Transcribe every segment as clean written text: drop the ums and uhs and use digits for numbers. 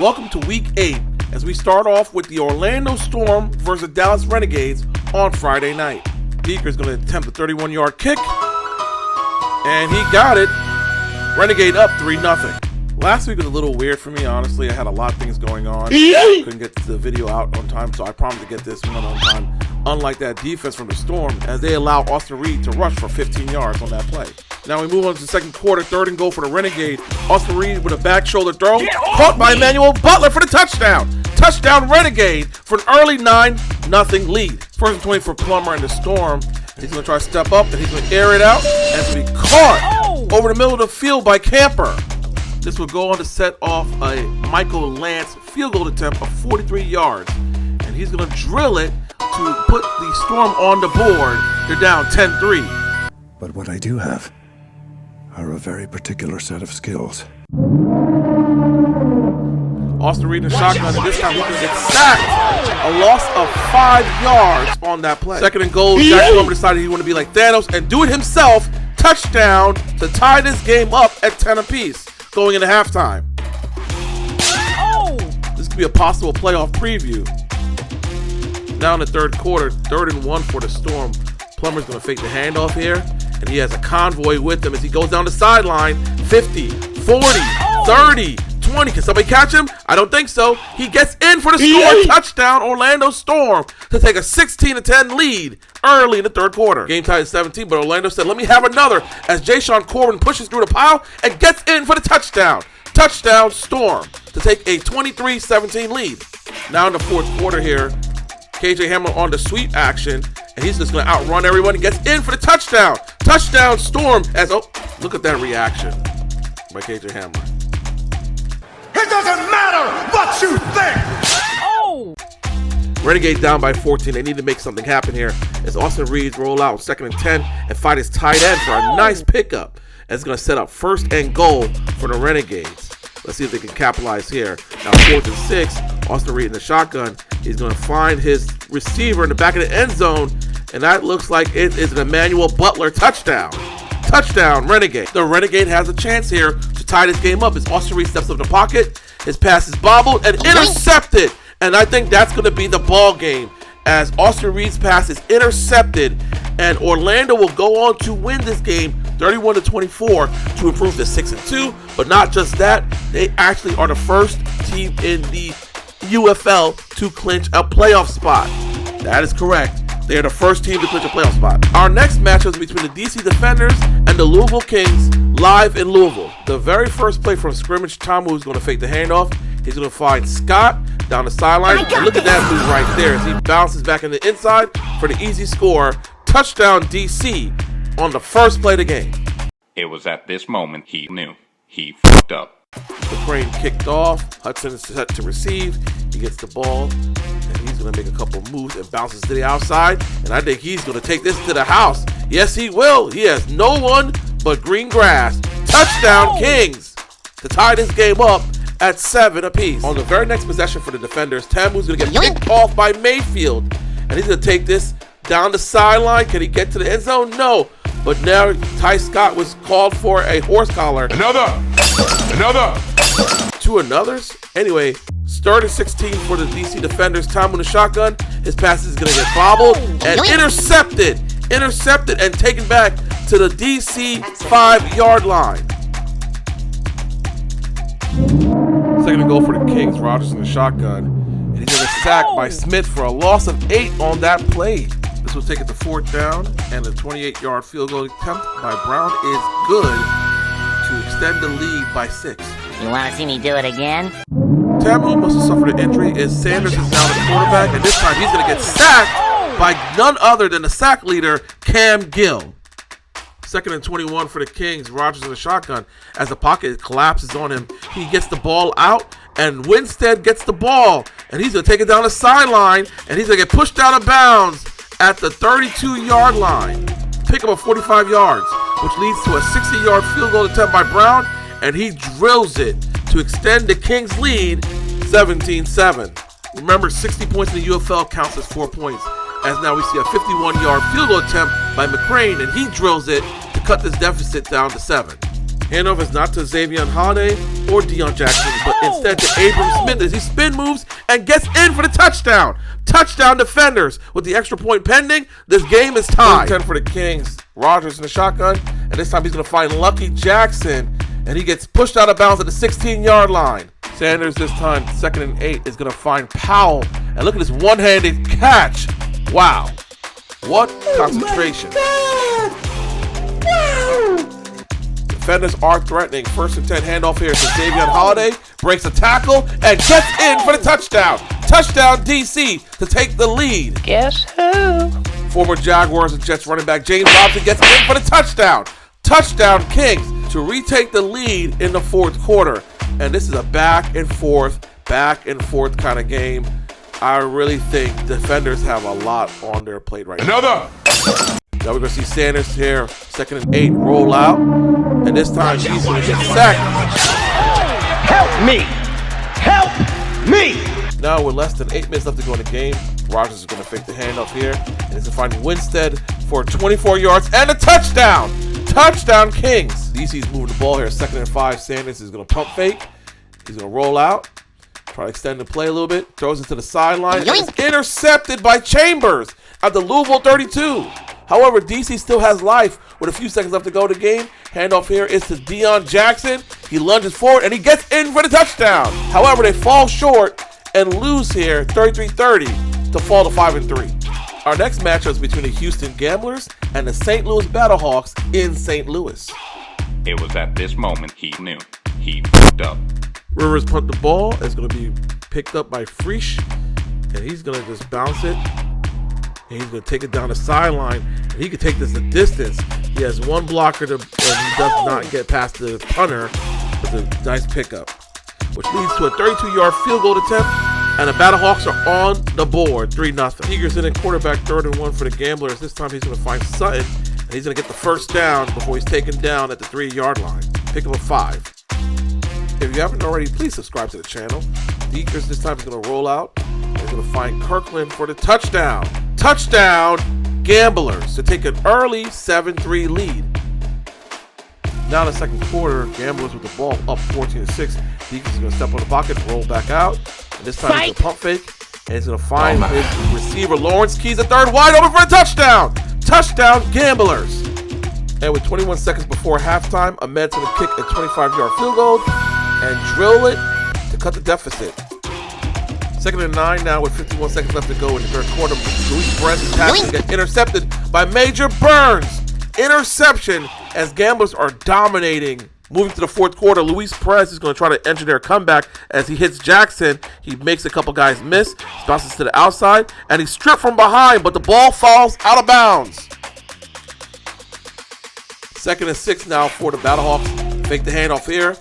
welcome to Week 8 as we start off with the Orlando Storm versus Dallas Renegades on Friday night. Beaker's going to attempt a 31-yard kick, and he got it. Renegade up 3-0. Last week was a little weird for me, honestly. I had a lot of things going on. Couldn't get the video out on time, so I promised to get this one on time. Unlike that defense from the Storm, as they allow Austin Reed to rush for 15 yards on that play. Now we move on to the second quarter, 3rd and goal for the Renegade. Austin Reed with a back shoulder throw, caught by Emmanuel Butler for the touchdown. Touchdown Renegade for an early 9-0 lead. 1st and 20 for Plummer and the Storm. He's going to try to step up, and he's going to air it out, and it's going to be caught over the middle of the field by Camper. This will go on to set off a Michael Lance field goal attempt of 43 yards. And he's going to drill it to put the Storm on the board. They're down 10-3. But what I do have are a very particular set of skills. Austin Reed in the shotgun, and this time he can get sacked. A loss of 5 yards on that play. 2nd and goal, Jack Plummer decided he wanted to be like Thanos and do it himself. Touchdown to tie this game up at 10 apiece. Going into halftime. This could be a possible playoff preview. Now in the 3rd quarter, 3rd and 1 for the Storm. Plummer's going to fake the handoff here, and he has a convoy with him as he goes down the sideline. 50, 40, 30, 20. Can somebody catch him? I don't think so. He gets in for the score. Touchdown, Orlando Storm, to take a 16-10 lead early in the 3rd quarter. Game tied at 17, but Orlando said, let me have another, as Jayshon Corbin pushes through the pile and gets in for the touchdown. Touchdown Storm to take a 23-17 lead. Now in the 4th quarter here, KJ Hamler on the sweep action, and he's just going to outrun everyone and gets in for the touchdown. Touchdown Storm as, oh, look at that reaction by KJ Hamler. It doesn't matter what you think! Renegade down by 14. They need to make something happen here as Austin Reed roll out 2nd and 10 and fight his tight end for a nice pickup. And it's going to set up 1st and goal for the Renegades. Let's see if they can capitalize here. Now 4th and 6. Austin Reed in the shotgun. He's going to find his receiver in the back of the end zone. And that looks like it is an Emmanuel Butler touchdown. Touchdown, Renegade. The Renegade has a chance here to tie this game up as Austin Reed steps up the pocket. His pass is bobbled and intercepted. And I think that's going to be the ball game as Austin Reed's pass is intercepted. And Orlando will go on to win this game 31-24 to improve to 6-2. But not just that, they actually are the first team in the UFL to clinch a playoff spot. That is correct. They are the first team to clinch a playoff spot. Our next matchup is between the DC Defenders and the Louisville Kings live in Louisville. The very first play from scrimmage, Tamu is going to fake the handoff. He's going to find Scott down the sideline. And look at that move right there as he bounces back in the inside for the easy score. Touchdown DC on the first play of the game. It was at this moment he knew he fucked up. The crane kicked off. Hudson is set to receive. He gets the ball, and he's going to make a couple moves and bounces to the outside. And I think he's going to take this to the house. Yes, he will. He has no one but green grass. Touchdown Kings to tie this game up at 7 apiece. On the very next possession for the Defenders, Tamu's going to get picked off by Mayfield. And he's going to take this down the sideline. Can he get to the end zone? No. But now Ty Scott was called for a horse collar. Another! 2 anothers? Anyway, 3rd and 16 for the DC Defenders. Tamu in the shotgun. His pass is going to get bobbled and intercepted. Intercepted and taken back to the DC 5-yard line. 2nd and goal for the Kings. Rodgers in the shotgun. And he's going to get sacked by Smith for a loss of 8 on that play. This will take it to 4th down, and the 28-yard field goal attempt by Brown is good to extend the lead by 6. You want to see me do it again? Tamu must have suffered an injury as Sanders is now the quarterback, and this time he's going to get sacked by none other than the sack leader, Cam Gill. 2nd and 21 for the Kings. Rodgers in the shotgun. As the pocket collapses on him, he gets the ball out, and Winstead gets the ball, and he's going to take it down the sideline, and he's going to get pushed out of bounds at the 32-yard line. Pick up of 45 yards, which leads to a 60-yard field goal attempt by Brown, and he drills it to extend the Kings' lead 17-7. Remember, 60 points in the UFL counts as 4 points, as now we see a 51-yard field goal attempt by McCrane, and he drills it to cut this deficit down to 7. Handoff is not to Xavier Holiday, or Deion Jackson, but instead to Abram Smith as he spin moves and gets in for the touchdown. Touchdown defenders. With the extra point pending, this game is tied. 10 for the Kings. Rodgers in the shotgun, and this time he's going to find Lucky Jackson, and he gets pushed out of bounds at the 16-yard line. Sanders this time, 2nd and 8, is going to find Powell, and look at this one-handed catch. Wow. What concentration. Defenders are threatening. 1st and 10, handoff here to Xavier Holiday. Breaks a tackle and gets in for the touchdown. Touchdown DC to take the lead. Guess who? Former Jaguars and Jets running back James Robinson gets in for the touchdown. Touchdown Kings to retake the lead in the 4th quarter. And this is a back and forth kind of game. I really think defenders have a lot on their plate right now. Now we're going to see Sanders here, 2nd and 8, roll out. And this time he's going to get sacked. Help me! Help me! Now with less than 8 minutes left to go in the game, Rodgers is going to fake the handoff here. And he's going to find Winstead for 24 yards and a touchdown. Touchdown Kings. DC's moving the ball here, 2nd and 5. Sanders is going to pump fake. He's going to roll out. Try to extend the play a little bit. Throws it to the sideline. It's intercepted by Chambers at the Louisville 32. However, DC still has life with a few seconds left to go in the game. Handoff here is to Deion Jackson. He lunges forward and he gets in for the touchdown. However, they fall short and lose here 33-30 to fall to 5-3. Our next matchup is between the Houston Gamblers and the St. Louis Battlehawks in St. Louis. It was at this moment he knew. He fucked up. Rivers punt the ball. It's going to be picked up by Frisch, and he's going to just bounce it. And he's going to take it down the sideline, and he can take this the distance. He has one blocker, and he does not get past the punter with a nice pickup, which leads to a 32-yard field goal attempt, and the Battlehawks are on the board, 3-0. Eagers in at quarterback, 3rd and 1 for the Gamblers. This time he's going to find Sutton, and he's going to get the first down before he's taken down at the 3-yard line. Pick up a 5. If you haven't already, please subscribe to the channel. The Eagers this time is going to roll out. They're going to find Kirkland for the touchdown. Touchdown, Gamblers, to take an early 7-3 lead. Now in the 2nd quarter, Gamblers with the ball up 14-6. The Eagles is going to step on the pocket, roll back out. And this time he's going to pump fake. And he's going to find his receiver, Lawrence Keys, the 3rd, wide open for a touchdown. Touchdown, Gamblers. And with 21 seconds before halftime, Ahmed's going to kick a 25-yard field goal and drill it to cut the deficit. 2nd and 9 now with 51 seconds left to go in the 3rd quarter. Luis Perez's pass will get intercepted by Major Burns. Interception as Gamblers are dominating. Moving to the 4th quarter, Luis Perez is going to try to engineer a comeback as he hits Jackson. He makes a couple guys miss, bounces to the outside, and he's stripped from behind, but the ball falls out of bounds. 2nd and 6 now for the Battlehawks. Fake the handoff here.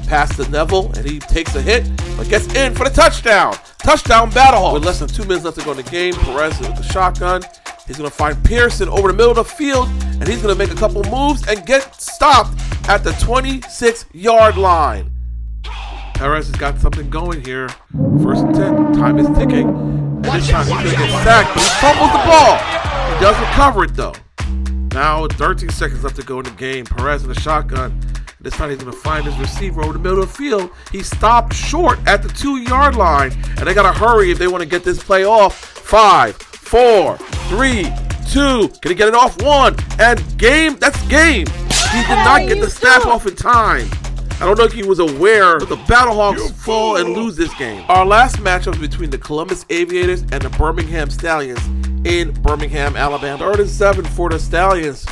Pass to Neville, and he takes a hit, but gets in for the touchdown. Touchdown Battlehawks. With less than 2 minutes left to go in the game, Perez with the shotgun. He's going to find Pearson over the middle of the field, and he's going to make a couple moves and get stopped at the 26-yard line. Perez has got something going here. 1st and 10. Time is ticking. And this time he's going to get sacked, but he fumbles the ball. He does recover it, though. Now with 13 seconds left to go in the game, Perez in the shotgun. This time he's going to find his receiver over the middle of the field. He stopped short at the 2-yard line, and they got to hurry if they want to get this play off. 5, 4, 3, 2. Can he get it off? 1. And game. That's game. He did not get the snap off in time. I don't know if he was aware, but the Battlehawks fall and lose this game. Our last matchup is between the Columbus Aviators and the Birmingham Stallions in Birmingham, Alabama. 3rd and 7 for the Stallions.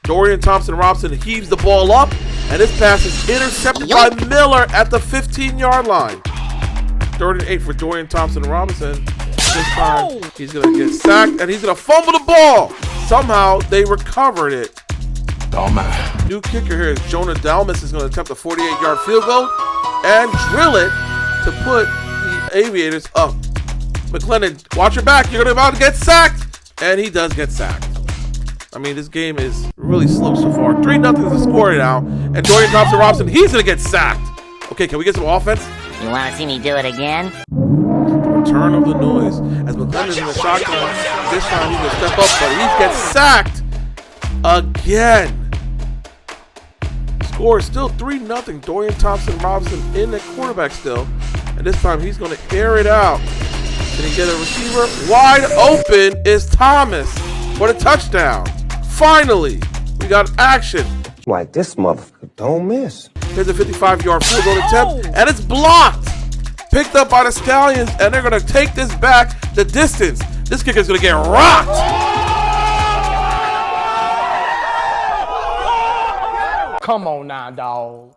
Dorian Thompson-Robinson heaves the ball up, and this pass is intercepted by Miller at the 15-yard line. 3rd and 8 for Dorian Thompson-Robinson. This time he's going to get sacked, and he's going to fumble the ball. Somehow they recovered it. New kicker here is Jonah Dalmas is going to attempt a 48-yard field goal and drill it to put the Aviators up. McLennan, watch your back. You're about to get sacked. And he does get sacked. I mean, this game is really slow so far. 3-0 is the score now. And Dorian Thompson-Robinson, he's going to get sacked. Okay, can we get some offense? You want to see me do it again? Return of the noise. As McLennan's in the shotgun, this time he's going to step up, but he gets sacked again. score is still 3-0. Dorian Thompson-Robinson in the quarterback still. And this time he's going to air it out. Can he get a receiver? Wide open is Thomas for the touchdown. Finally, we got action. Like this motherfucker don't miss. Here's a 55-yard field goal attempt, and it's blocked. Picked up by the Stallions, and they're going to take this back the distance. This kicker's going to get rocked. Come on now, dog.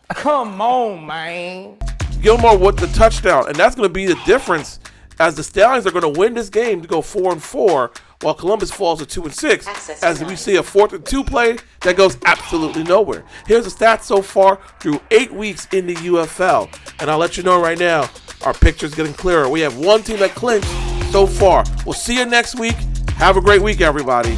Come on, man. Gilmore with the touchdown, and that's going to be the difference as the Stallions are going to win this game to go 4-4, while Columbus falls to 2-6, as we see a 4th-and-2 play that goes absolutely nowhere. Here's the stats so far through 8 weeks in the UFL, and I'll let you know right now, our picture's getting clearer. We have one team that clinched so far. We'll see you next week. Have a great week, everybody.